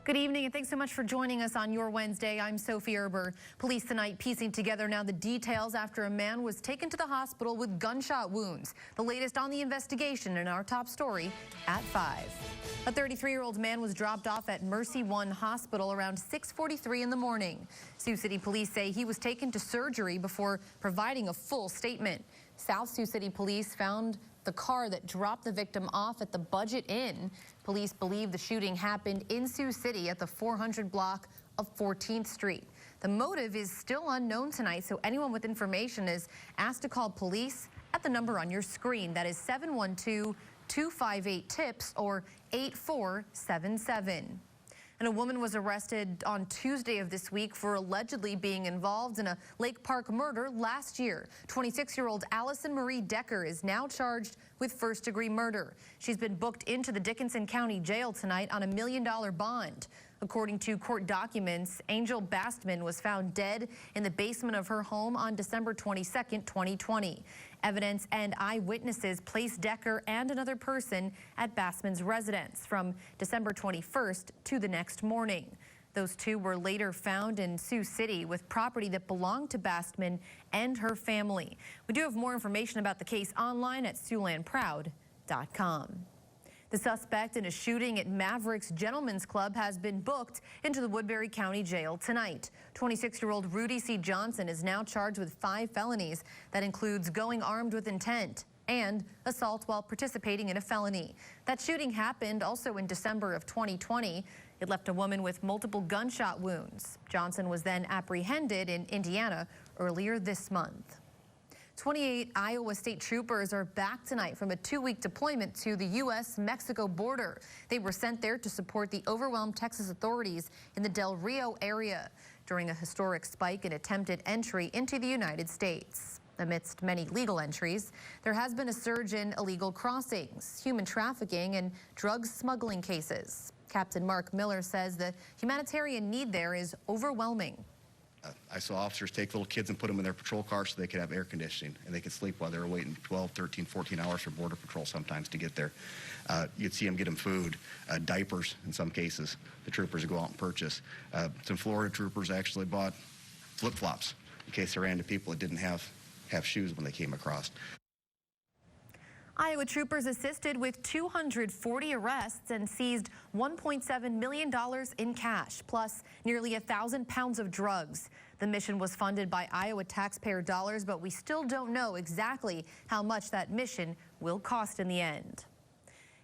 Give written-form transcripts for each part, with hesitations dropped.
Good evening and thanks so much for joining us on your Wednesday. I'm Sophie Erber. Police tonight piecing together now the details after a man was taken to the hospital with gunshot wounds. The latest on the investigation in our top story at 5. A 33-year-old man was dropped off at Mercy One Hospital around 6:43 in the morning. Sioux City police say he was taken to surgery before providing a full statement. South Sioux City police found the car that dropped the victim off at the Budget Inn. Police believe the shooting happened in Sioux City at the 400 block of 14th Street. The motive is still unknown tonight, so anyone with information is asked to call police at the number on your screen. That is 712-258-TIPS or 8477. And a woman was arrested on Tuesday of this week for allegedly being involved in a Lake Park murder last year. 26-year-old Allison Marie Decker is now charged with first-degree murder. She's been booked into the Dickinson County Jail tonight on $1 million bond. According to court documents, Angel Bastman was found dead in the basement of her home on December 22nd, 2020. Evidence and eyewitnesses placed Decker and another person at Bastman's residence from December 21st to the next morning. Those two were later found in Sioux City with property that belonged to Bastman and her family. We do have more information about the case online at SiouxlandProud.com. The suspect in a shooting at Mavericks Gentlemen's Club has been booked into the Woodbury County Jail tonight. 26-year-old Rudy C. Johnson is now charged with 5 felonies. That includes going armed with intent and assault while participating in a felony. That shooting happened also in December of 2020. It left a woman with multiple gunshot wounds. Johnson was then apprehended in Indiana earlier this month. 28 Iowa State troopers are back tonight from a 2-week deployment to the U.S.-Mexico border. They were sent there to support the overwhelmed Texas authorities in the Del Rio area during a historic spike in attempted entry into the United States. Amidst many legal entries, there has been a surge in illegal crossings, human trafficking, and drug smuggling cases. Captain Mark Miller says the humanitarian need there is overwhelming. I saw officers take little kids and put them in their patrol cars so they could have air conditioning and they could sleep while they were waiting 12, 13, 14 hours for Border Patrol sometimes to get there. You'd see them get them food, diapers in some cases. The troopers would go out and purchase. Some Florida troopers actually bought flip-flops in case they ran into people that didn't have shoes when they came across. Iowa troopers assisted with 240 arrests and seized $1.7 million in cash, plus nearly 1,000 pounds of drugs. The mission was funded by Iowa taxpayer dollars, but we still don't know exactly how much that mission will cost in the end.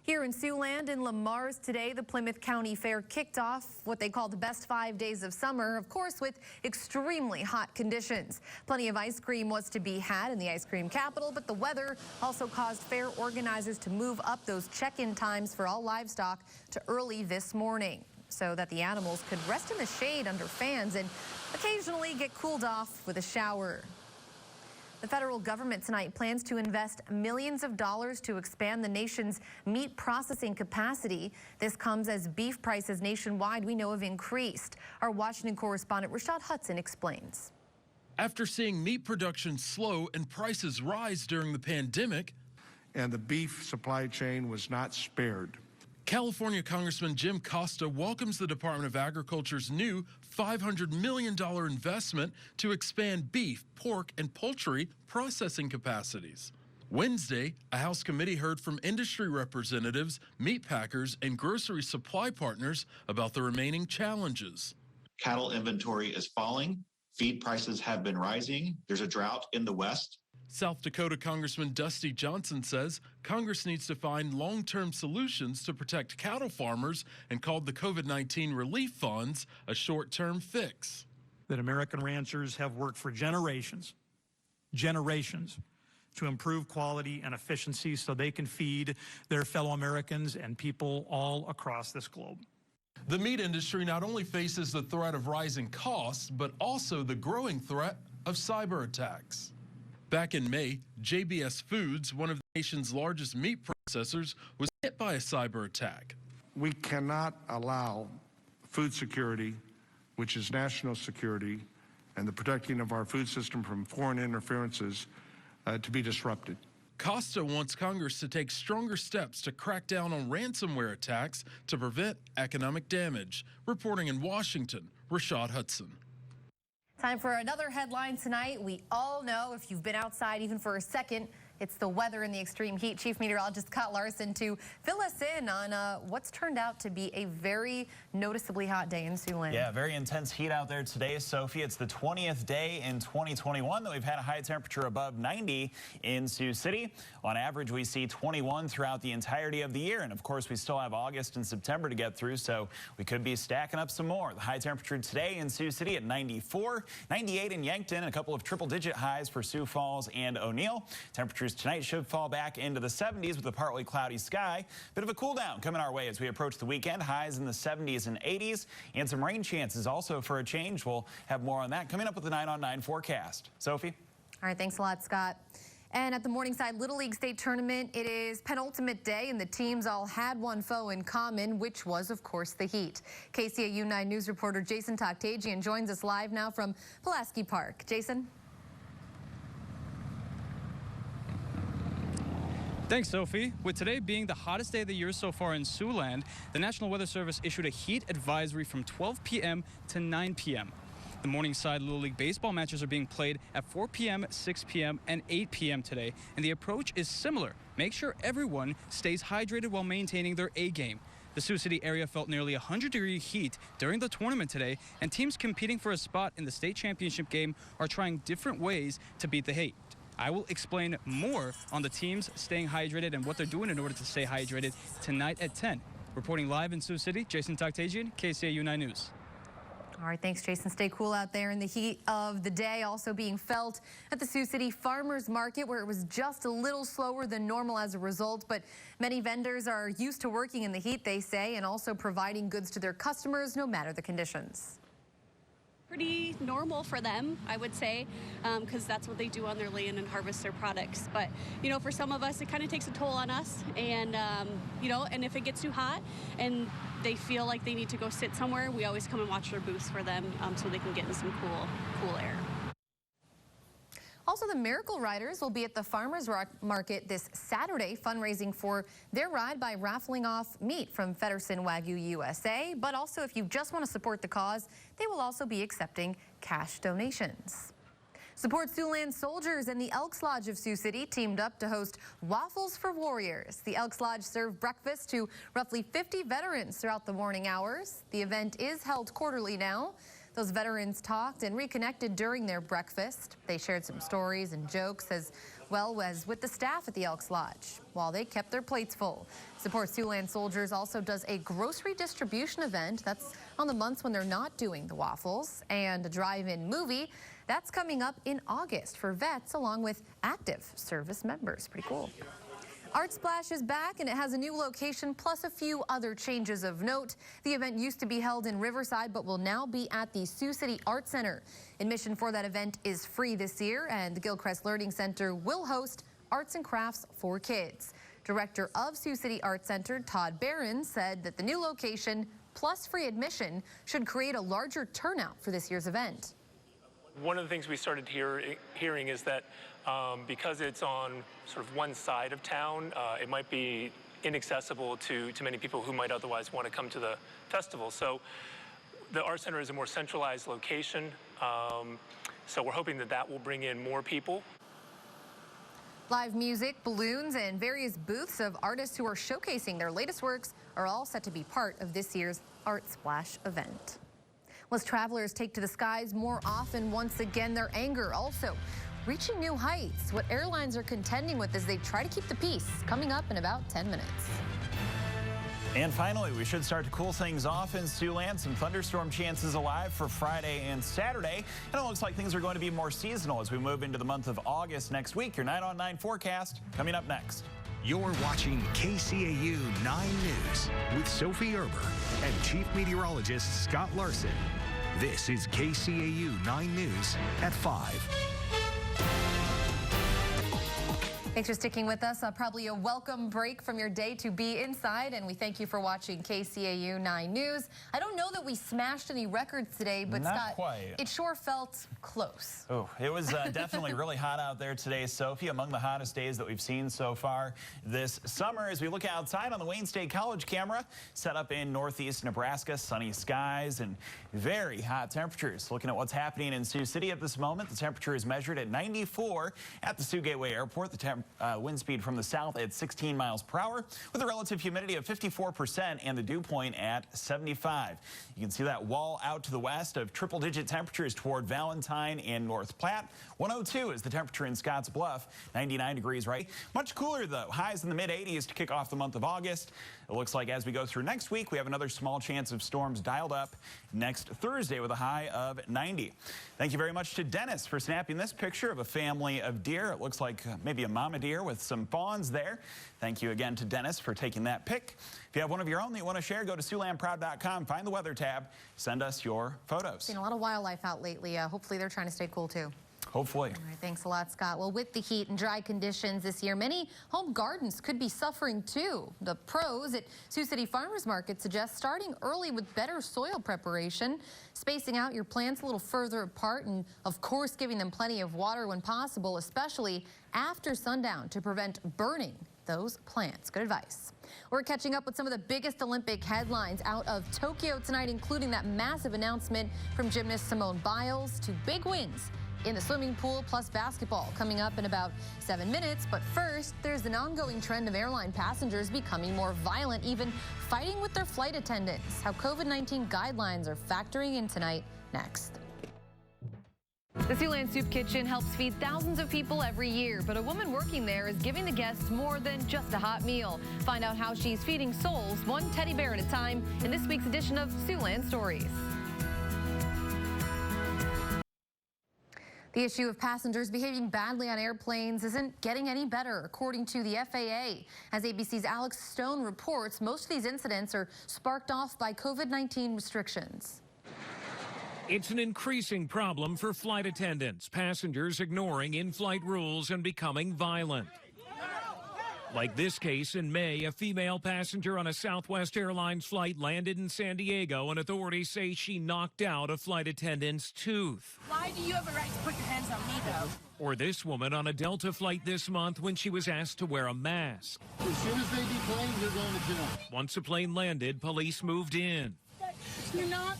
Here in Siouxland and Lamar's today, the Plymouth County Fair kicked off what they call the best 5 days of summer, of course, with extremely hot conditions. Plenty of ice cream was to be had in the ice cream capital, but the weather also caused fair organizers to move up those check-in times for all livestock to early this morning so that the animals could rest in the shade under fans and occasionally get cooled off with a shower. The federal government tonight plans to invest millions of dollars to expand the nation's meat processing capacity. This comes as beef prices nationwide we know have increased. Our Washington correspondent Rashad Hudson explains. After seeing meat production slow and prices rise during the pandemic, and the beef supply chain was not spared. California Congressman Jim Costa welcomes the Department of Agriculture's new $500 million investment to expand beef, pork, and poultry processing capacities. Wednesday, a House committee heard from industry representatives, meat packers, and grocery supply partners about the remaining challenges. Cattle inventory is falling. Feed prices have been rising. There's a drought in the West. South Dakota Congressman Dusty Johnson says Congress needs to find long-term solutions to protect cattle farmers and called the COVID-19 relief funds a short-term fix. That American ranchers have worked for generations to improve quality and efficiency so they can feed their fellow Americans and people all across this globe. The meat industry not only faces the threat of rising costs, but also the growing threat of cyber attacks. Back in May, JBS Foods, one of the nation's largest meat processors, was hit by a cyber attack. We cannot allow food security, which is national security, and the protecting of our food system from foreign interferences to be disrupted. Costa wants Congress to take stronger steps to crack down on ransomware attacks to prevent economic damage. Reporting in Washington, Rashad Hudson. Time for another headline tonight. We all know, if you've been outside even for a second, it's the weather and the extreme heat. Chief Meteorologist Scott Larson to fill us in on what's turned out to be a very noticeably hot day in Siouxland. Yeah, very intense heat out there today, Sophie. It's the 20th day in 2021 that we've had a high temperature above 90 in Sioux City. On average, we see 21 throughout the entirety of the year. And of course, we still have August and September to get through, so we could be stacking up some more. The high temperature today in Sioux City at 94, 98 in Yankton, and a couple of triple-digit highs for Sioux Falls and O'Neill. Temperatures tonight should fall back into the 70s with a partly cloudy sky. Bit of a cool down coming our way as we approach the weekend. Highs in the 70s and 80s, and some rain chances also for a change. We'll have more on that coming up with the 9 on 9 forecast. Sophie? All right, thanks a lot, Scott. And at the Morningside Little League State Tournament, it is penultimate day, and the teams all had one foe in common, which was, of course, the heat. KCAU 9 News reporter Jason Toktagian joins us live now from Pulaski Park. Jason? Thanks, Sophie. With today being the hottest day of the year so far in Siouxland, the National Weather Service issued a heat advisory from 12 p.m. to 9 p.m. The Morningside Little League baseball matches are being played at 4 p.m., 6 p.m., and 8 p.m. today, and the approach is similar. Make sure everyone stays hydrated while maintaining their A game. The Sioux City area felt nearly 100-degree heat during the tournament today, and teams competing for a spot in the state championship game are trying different ways to beat the heat. I will explain more on the teams staying hydrated and what they're doing in order to stay hydrated tonight at 10. Reporting live in Sioux City, Jason Toktagian, KCAU 9 News. All right, thanks, Jason. Stay cool out there in the heat of the day. Also being felt at the Sioux City Farmers Market, where it was just a little slower than normal as a result. But many vendors are used to working in the heat, they say, and also providing goods to their customers no matter the conditions. Pretty normal for them, I would say, because that's what they do on their land and harvest their products. But, you know, for some of us, it kind of takes a toll on us. And, you know, and if it gets too hot and they feel like they need to go sit somewhere, we always come and watch their booths for them so they can get in some cool air. Also, the Miracle Riders will be at the Farmers Market this Saturday, fundraising for their ride by raffling off meat from Feddersen Wagyu USA. But also, if you just want to support the cause, they will also be accepting cash donations. Support Siouxland Soldiers and the Elks Lodge of Sioux City teamed up to host Waffles for Warriors. The Elks Lodge served breakfast to roughly 50 veterans throughout the morning hours. The event is held quarterly now. Those veterans talked and reconnected during their breakfast. They shared some stories and jokes as well as with the staff at the Elks Lodge while they kept their plates full. Support Siouxland Soldiers also does a grocery distribution event. That's on the months when they're not doing the waffles, and a drive-in movie. That's coming up in August for vets along with active service members. Pretty cool. Art Splash is back, and it has a new location plus a few other changes of note. The event used to be held in Riverside, but will now be at the Sioux City Art Center. Admission for that event is free this year, and the Gilchrist Learning Center will host arts and crafts for kids. Director of Sioux City Art Center, Todd Barron, said that the new location plus free admission should create a larger turnout for this year's event. One of the things we started hearing is that because it's on sort of one side of town, it might be inaccessible to many people who might otherwise want to come to the festival. So the Art Center is a more centralized location, so we're hoping that that will bring in more people. Live music, balloons, and various booths of artists who are showcasing their latest works are all set to be part of this year's Art Splash event. As travelers take to the skies more often, once again, their anger also reaching new heights. What airlines are contending with as they try to keep the peace, coming up in about 10 minutes. And finally, we should start to cool things off in Siouxland. Some thunderstorm chances alive for Friday and Saturday. And it looks like things are going to be more seasonal as we move into the month of August next week. Your 9 on 9 forecast coming up next. You're watching KCAU 9 News with Sophie Erber and Chief Meteorologist Scott Larson. This is KCAU 9 News at 5. Thanks for sticking with us. Probably a welcome break from your day to be inside, and we thank you for watching KCAU 9 News. I don't know that we smashed any records today, but Not Scott, quite. It sure felt close. Oh, it was definitely really hot out there today, Sophie, among the hottest days that we've seen so far this summer. As we look outside on the Wayne State College camera, set up in northeast Nebraska, sunny skies and very hot temperatures. Looking at what's happening in Sioux City at this moment, the temperature is measured at 94 at the Sioux Gateway Airport. The wind speed from the south at 16 miles per hour with a relative humidity of 54% and the dew point at 75. You can see that wall out to the west of triple-digit temperatures toward Valentine and North Platte. 102 is the temperature in Scotts Bluff, 99 degrees right. Much cooler, though. Highs in the mid-80s to kick off the month of August. It looks like as we go through next week, we have another small chance of storms dialed up next Thursday with a high of 90. Thank you very much to Dennis for snapping this picture of a family of deer. It looks like maybe a mama deer with some fawns there. Thank you again to Dennis for taking that pic. If you have one of your own that you want to share, go to SiouxlandProud.com, find the weather tab, send us your photos. Seen a lot of wildlife out lately. Hopefully they're trying to stay cool too. Hopefully. All right, thanks a lot, Scott. Well, with the heat and dry conditions this year, many home gardens could be suffering too. The pros at Sioux City Farmers Market suggest starting early with better soil preparation, spacing out your plants a little further apart, and of course giving them plenty of water when possible, especially after sundown to prevent burning those plants. Good advice. We're catching up with some of the biggest Olympic headlines out of Tokyo tonight, including that massive announcement from gymnast Simone Biles to big wins in the swimming pool plus basketball coming up in about 7 minutes. But first, there's an ongoing trend of airline passengers becoming more violent, even fighting with their flight attendants. How COVID-19 guidelines are factoring in tonight. Next. The Siouxland Soup Kitchen helps feed thousands of people every year, but a woman working there is giving the guests more than just a hot meal. Find out how she's feeding souls one teddy bear at a time in this week's edition of Siouxland Stories. The issue of passengers behaving badly on airplanes isn't getting any better, according to the FAA. As ABC's Alex Stone reports, most of these incidents are sparked off by COVID-19 restrictions. It's an increasing problem for flight attendants, passengers ignoring in-flight rules and becoming violent. Like this case in May, a female passenger on a Southwest Airlines flight landed in San Diego, and authorities say she knocked out a flight attendant's tooth. Why do you have a right to put your hands on me, though? Or this woman on a Delta flight this month when she was asked to wear a mask. As soon as they deplane, you're going to jail. Once the plane landed, police moved in. You're not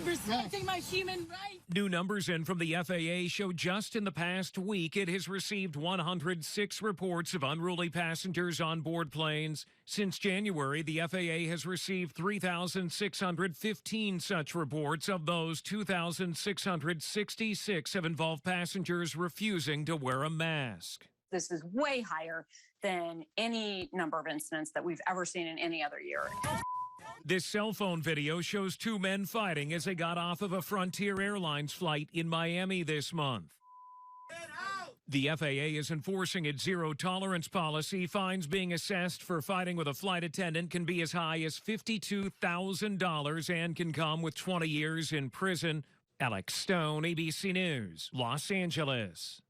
respecting my human rights. New numbers in from the FAA show just in the past week it has received 106 reports of unruly passengers on board planes. Since January, the FAA has received 3,615 such reports. Of those, 2,666 have involved passengers refusing to wear a mask. This is way higher than any number of incidents that we've ever seen in any other year. This cell phone video shows two men fighting as they got off of a Frontier Airlines flight in Miami this month. The FAA is enforcing its zero-tolerance policy. Fines being assessed for fighting with a flight attendant can be as high as $52,000 and can come with 20 years in prison. Alex Stone, ABC News, Los Angeles.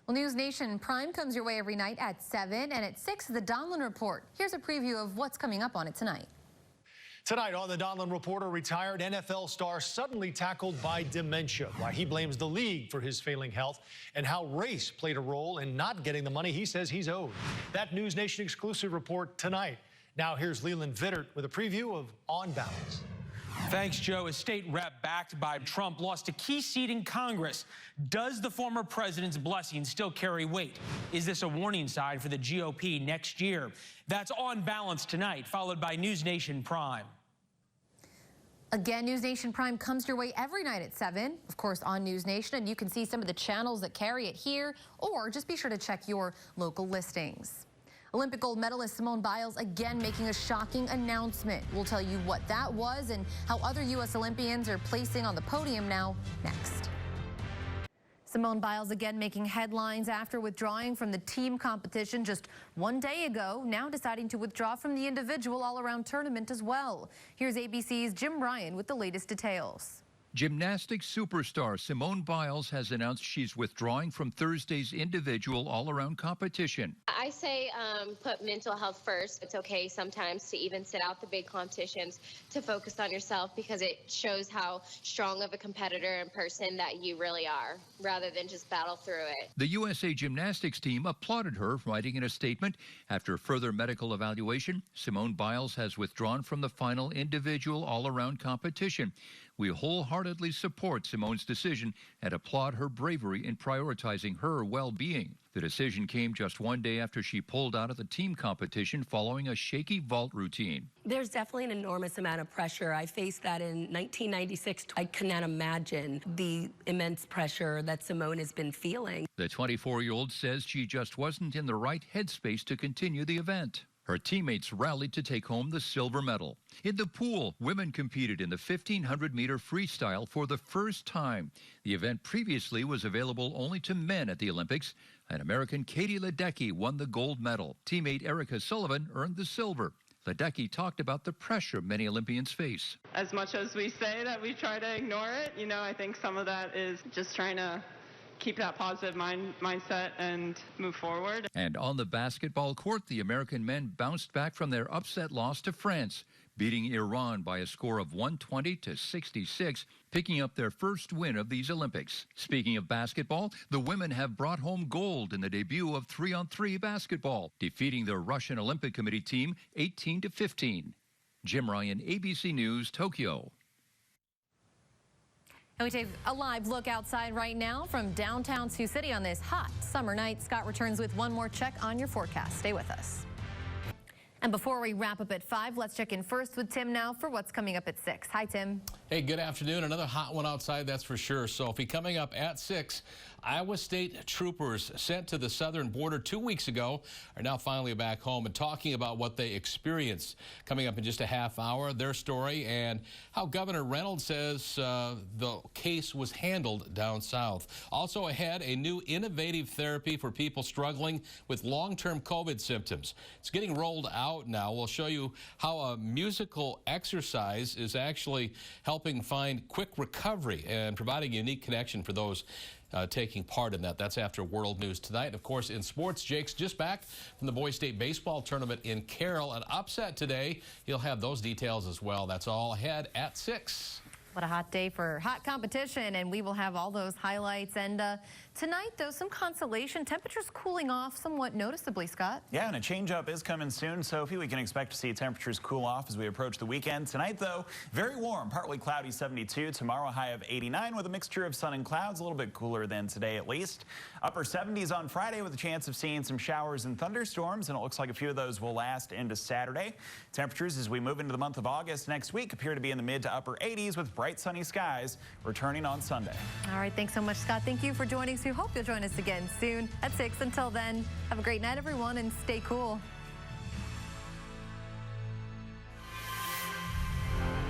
Well, News Nation Prime comes your way every night at 7 and at 6, the Donlin Report. Here's a preview of what's coming up on it tonight. Tonight on the Donlin Report, a retired NFL star suddenly tackled by dementia, why he blames the league for his failing health, and how race played a role in not getting the money he says he's owed. That News Nation exclusive report tonight. Now here's Leland Vittert with a preview of On Balance. Thanks, Joe. A state rep backed by Trump lost a key seat in Congress. Does the former president's blessing still carry weight? Is this a warning sign for the GOP next year? That's On Balance tonight, followed by News Nation Prime. Again, News Nation Prime comes your way every night at 7, of course, on News Nation, and you can see some of the channels that carry it here, or just be sure to check your local listings. Olympic gold medalist Simone Biles again making a shocking announcement. We'll tell you what that was and how other U.S. Olympians are placing on the podium now next. Simone Biles again making headlines after withdrawing from the team competition just 1 day ago, now deciding to withdraw from the individual all-around tournament as well. Here's ABC's Jim Ryan with the latest details. Gymnastics superstar Simone Biles has announced she's withdrawing from Thursday's individual all-around competition. I say put mental health first. It's okay sometimes to even sit out the big competitions to focus on yourself because it shows how strong of a competitor and person that you really are, rather than just battle through it. The USA Gymnastics team applauded her, writing in a statement, after further medical evaluation, Simone Biles has withdrawn from the final individual all-around competition. We wholeheartedly support Simone's decision and applaud her bravery in prioritizing her well-being. The decision came just one day after she pulled out of the team competition following a shaky vault routine. There's definitely an enormous amount of pressure. I faced that in 1996. I cannot imagine the immense pressure that Simone has been feeling. The 24-year-old says she just wasn't in the right headspace to continue the event. Her teammates rallied to take home the silver medal. In the pool, women competed in the 1,500-meter freestyle for the first time. The event previously was available only to men at the Olympics. An American Katie Ledecky won the gold medal. Teammate Erica Sullivan earned the silver. Ledecky talked about the pressure many Olympians face. As much as we say that we try to ignore it, I think some of that is just trying to keep that positive mindset and move forward. And on the basketball court, the American men bounced back from their upset loss to France, beating Iran by a score of 120-66, picking up their first win of these Olympics. Speaking of basketball, the women have brought home gold in the debut of 3-on-3 basketball, defeating the Russian Olympic Committee team 18-15. Jim Ryan, ABC News, Tokyo. And we take a live look outside right now from downtown Sioux City on this hot summer night. Scott returns with one more check on your forecast. Stay with us. And before we wrap up at 5, let's check in first with Tim now for what's coming up at 6. Hi, Tim. Hey, good afternoon. Another hot one outside, that's for sure. Sophie, coming up at 6, Iowa State troopers sent to the southern border 2 weeks ago are now finally back home and talking about what they experienced. Coming up in just a half hour, their story and how Governor Reynolds says the case was handled down south. Also ahead, a new innovative therapy for people struggling with long-term COVID symptoms. It's getting rolled out now. We'll show you how a musical exercise is actually helping find quick recovery and providing a unique connection for those taking part in that. That's after World News tonight. Of course, in sports, Jake's just back from the Boys State baseball tournament in Carroll. An upset today. He'll have those details as well. That's all ahead at 6. What a hot day for hot competition, and we will have all those highlights. And tonight, though, some consolation. Temperatures cooling off somewhat noticeably, Scott. Yeah, and a change-up is coming soon, Sophie. We can expect to see temperatures cool off as we approach the weekend. Tonight, though, very warm, partly cloudy, 72. Tomorrow, high of 89 with a mixture of sun and clouds, a little bit cooler than today at least. Upper 70s on Friday with a chance of seeing some showers and thunderstorms, and it looks like a few of those will last into Saturday. Temperatures as we move into the month of August next week appear to be in the mid to upper 80s with bright sunny skies returning on Sunday. All right, thanks so much, Scott. Thank you for joining us. We hope you'll join us again soon at 6. Until then, have a great night, everyone, and stay cool.